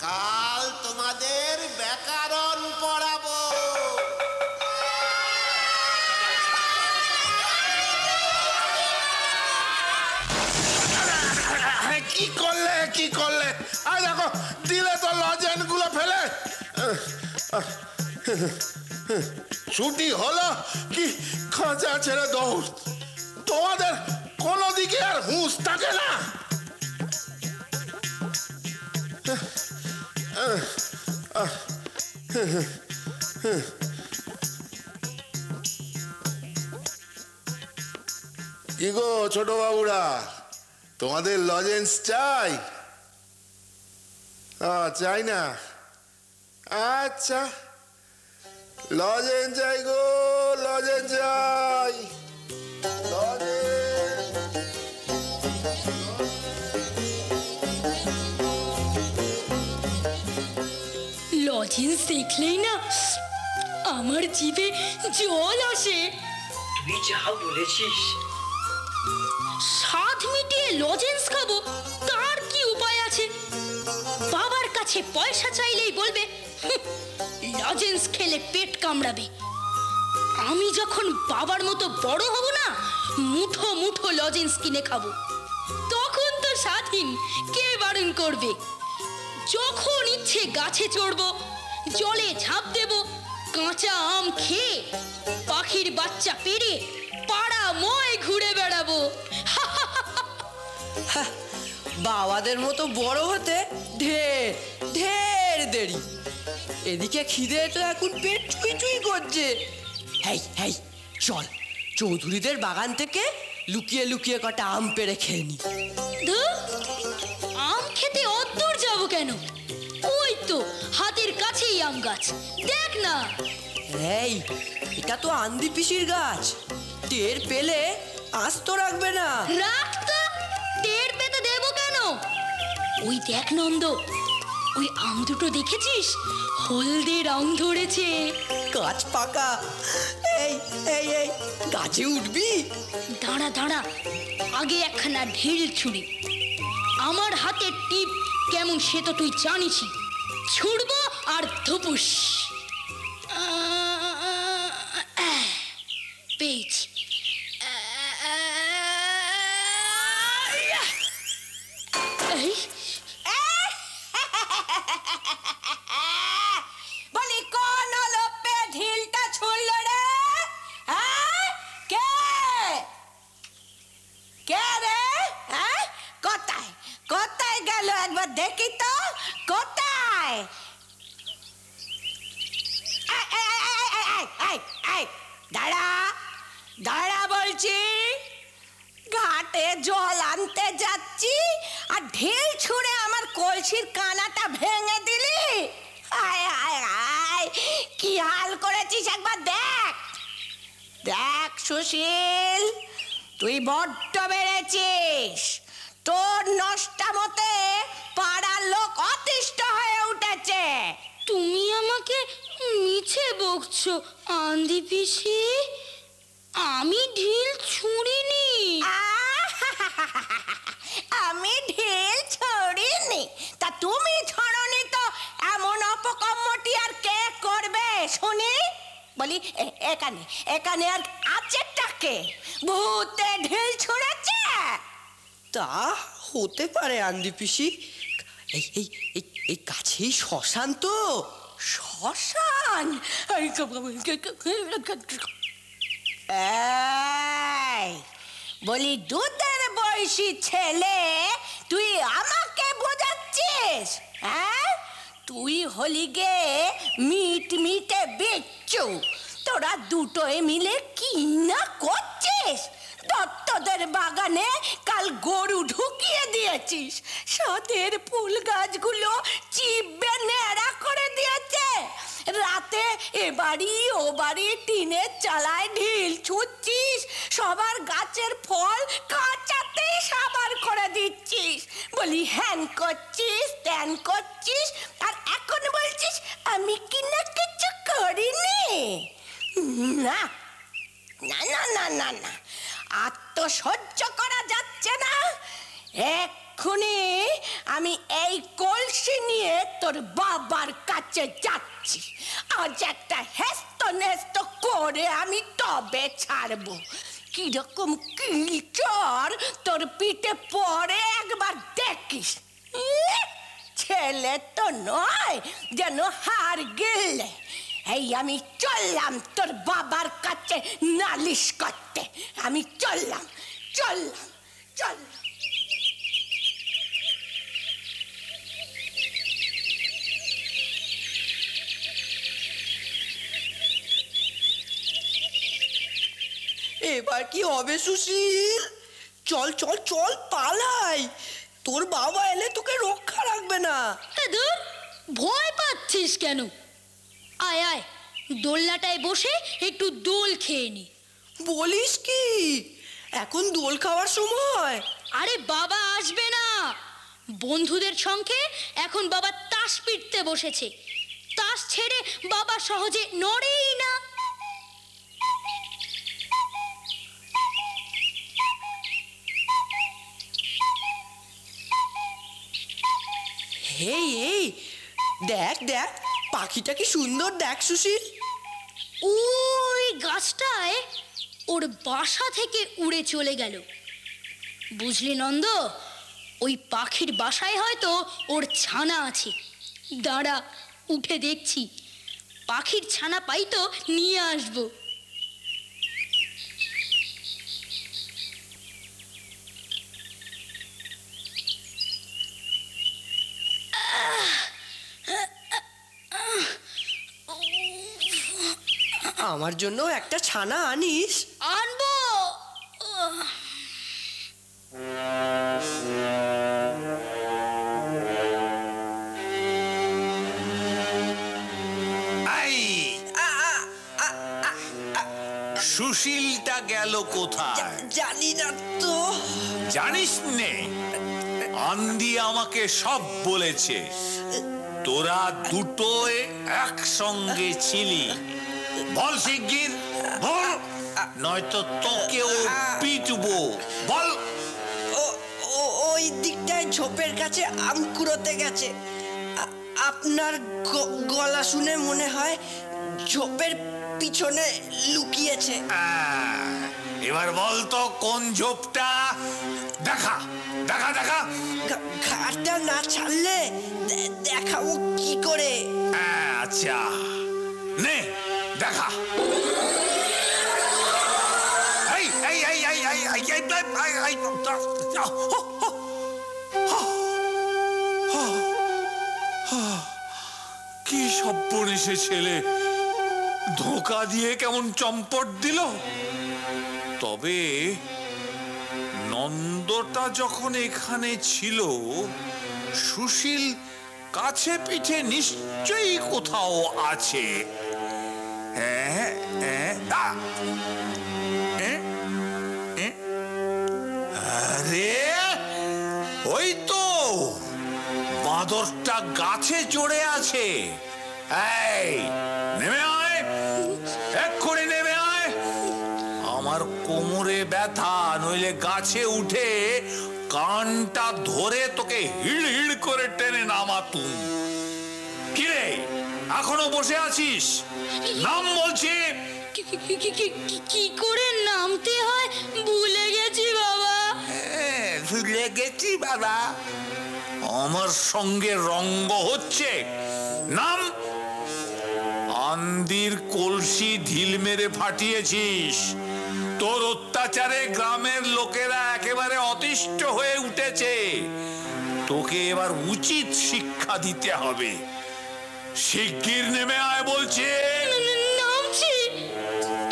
কাল তোমাদের ব্যাকরণ পড়াবো। কি করলে কি করলে? আর দেখো দিলে তো লজেন গুলো ফেলে। ছুটি হলো কি খাঁচা ছেড়ে দৌড়। তোমাদের কোনো দিকে আর হুঁশ থাকে না। কি গো ছোট বাবুরা, তোমাদের লজেন্স চাই? চাই না? আচ্ছা, লজেন্স চাই গো, লজেন্স চাই। লজেন্স দেখলেই না আমার জিভে জল আসে। তুই যা বলেছিস। স্বাদ মিটিয়ে লজেন্স খাবো, তার কি উপায় আছে? বাবার কাছে পয়সা চাইলেই বলবে লজেন্স খেলে পেট কামড়াবে। আমি যখন বাবার মতো বড় হব না, মুঠো মুঠো লজেন্স কিনে খাবো। তখন তো স্বাধীন, কে বারণ করবে? যখন ইচ্ছে গাছে চড়বো, জলে ঝাঁপ দেব, কাঁচা আম খেয়ে পাখির বাচ্চা পেড়ে পাড়া ময় ঘুরে বেড়াবো। বাবাদের মতো বড় হতে ঢের ঢের দেরি। এদিকে খিদে তো এখন পেট চুই চুই করছে। হেই হেই, চল চৌধুরীদের বাগান থেকে লুকিয়ে লুকিয়ে কটা আম পেড়ে খেয়ে নি। আম খেতে অদ্দূর যাবো কেন? ওই তো হাতের কাছেই আম গাছ, দেখ না। এই, এটা তো আন্দি পিসির গাছ, টের পেলে আস্ত রাখবে না। রাখতো, টের পেতে দেবো কেন? ওই দেখ নন্দ, ওই আম দুটো দেখেছিস? হলদে রং ধরেছে। গাছ পাকা। এই এই এই, গাছে উঠবি? দাঁড়া দাঁড়া, আগে একখানা ঢিল ছুঁড়ি। আমার হাতের টিপ কেমন সে তো তুই জানিসই। ছুড়বো আর ধুপুস। পেয়েছি। বলি কোন লোপে ঢিলটা ছুড়ল রে? কে কে রে? কোথায় কোথায় গেল একবার দেখি তো। কোথায়? দাঁড়া দাঁড়া বলছি। ঘাটে জল আনতে যাচ্ছি আর ঢিল ছুঁড়ে আমার কলসির কানাটা ভেঙে দিলি। আয় আয় আয়, কি হাল করেছিস একবার দেখ। দেখ সুশীল, তুই বড্ড বেড়েছিস। তোর নষ্টামতে পাড়ার লোক অতিষ্ঠ হয়ে উঠেছে। তুমি আমাকে মিছে বকছো আন্দি পিসি। আমি ঢিল ছুঁড়িনি। আমি ঢিল ছড়িনি তা তুমি ছড়নি তো এমন অপকর্মটি আর কে করবে শুনি? বলি এখানে এখানে আর আছেটাকে? ভূতে ঢিল ছুঁড়েছে? তা হতে পারে আন্দি পিসি। এই এই এই কাছেই শ্মশান তো। শ্মশান? বলি দুধের বয়সী ছেলে, তুই আমাকে বোঝাচ্ছিস? তুই হলি গে মিট মিটে বিচ্ছু। তোরা দুটোই মিলে কি না করছিস? দত্তদের বাগানে কাল গরু ঢুকিয়ে দিয়েছিস, সাথের ফুল গাছগুলো চিববে নেড়া করে দিয়েছে। রাতে এ বাড়ি ও বাড়ি টিনের চালায় ঢিল ছুঁচ্ছিস, সবার গাছের ফল কাঁচাতেই সাবার করে দিচ্ছিস। বলি হ্যান করছিস ত্যান করছিস, আর এখন বলছিস আমি কি না কিছু করিনি। না না না না না না, আর তো সহ্য করা যাচ্ছে না। এক্ষুনি আমি এই কলসি নিয়ে তোর বাবার কাছে যাচ্ছি। আজ একটা হেস্ত নেস্ত করে আমি তবে ছাড়বো। কিরকম কিলচর তোর পিঠে পরে একবার দেখিস। ছেলে তো নয় যেন হার গেলে। এই আমি চললাম তোর বাবার কাছে নালিশ করতে। আমি চললাম। এবার কি হবে সুশীল? চল চল চল পালাই, তোর বাবা এলে তোকে রক্ষা রাখবে না। ধুর, ভয় পাচ্ছিস কেন? আয় আয়, দোলনাটায় বসে একটু দোল খেয়ে নি। বলিস কি, এখন দোল খাওয়ার সময়? আরে বাবা আসবে না, বন্ধুদের সঙ্গে এখন বাবা তাস পিটতে বসেছে। তাস ছেড়ে বাবা সহজে নড়েই না। এই এই দেখ দেখ, পাখিটা কি সুন্দর দেখ সুশীল। ওই গাছটায় ওর বাসা থেকে উড়ে চলে গেল। বুঝলি নন্দ, ওই পাখির বাসায় হয়তো ওর ছানা আছে। দাঁড়া, উঠে দেখছি, পাখির ছানা পাই তো নিয়ে আসবো। আমার জন্য একটা ছানা আনিস। আনবো। সুশীলটা গেল কোথায় জানি না তো। জানিস নে, আন্দি আমাকে সব বলেছে। তোরা দুটোয় একসঙ্গে ছিলি। বল শিগগির বল, নয়তো তোকেও পিটবো। বল। ওই দিকটায় ঝোপের কাছে আম কুড়োতে গেছে। আপনার গলা শুনে মনে হয় ঝোপের পিছনে লুকিয়েছে। এবার বল তো কোন ঝোপটা? দেখা দেখা দেখা। ঘাটটা না ছাড়লে দেখাবো কি করে? আচ্ছা নে দেখা। কি সব্বনেশে ছেলে, ধোঁকা দিয়ে কেমন চম্পট দিল। তবে নন্দটা যখন এখানে ছিল, সুশীল কাছে পিঠে নিশ্চয়ই কোথাও আছে। আরে ওই তো বাঁদরটা গাছে চড়ে আছে। এই নেমে আয়, এক্ষুনি নেমে আয়। আমার কোমরে ব্যথা, নইলে গাছে উঠে কানটা ধরে তোকে হিড় হিড় করে টেনে নামাতুম। কিরে, এখনো বসে আছিস? নাম বলছি। কি করে নামতে হয় ভুলে গেছি বাবা। ভুলে গেছি বাবা? আমার সঙ্গে রঙ্গ হচ্ছে। নাম। আন্দির কলসি ঢিল মেরে ফাটিয়েছিস। তোর অত্যাচারে গ্রামের লোকেরা একেবারে অতিষ্ঠ হয়ে উঠেছে। তোকে এবার উচিত শিক্ষা দিতে হবে। শিগগির নেমে আয় বলছে। নামছি,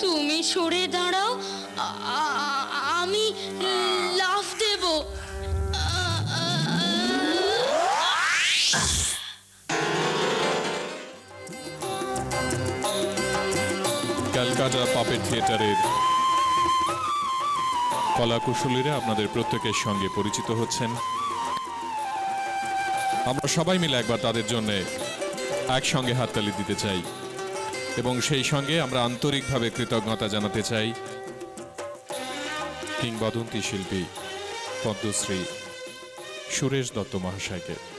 তুমি সরে দাঁড়াও, আমি লাফ দেব। ক্যালকাটা পাপেট থিয়েটারের কলাকুশলীরা আপনাদের প্রত্যেকের সঙ্গে পরিচিত হচ্ছেন। আমরা সবাই মিলে একবার তাদের জন্য একসঙ্গে হাততালি দিতে চাই এবং সেই সঙ্গে আমরা আন্তরিকভাবে কৃতজ্ঞতা জানাতে চাই কিংবদন্তি শিল্পী পদ্মশ্রী সুরেশ দত্ত মহাশয়কে।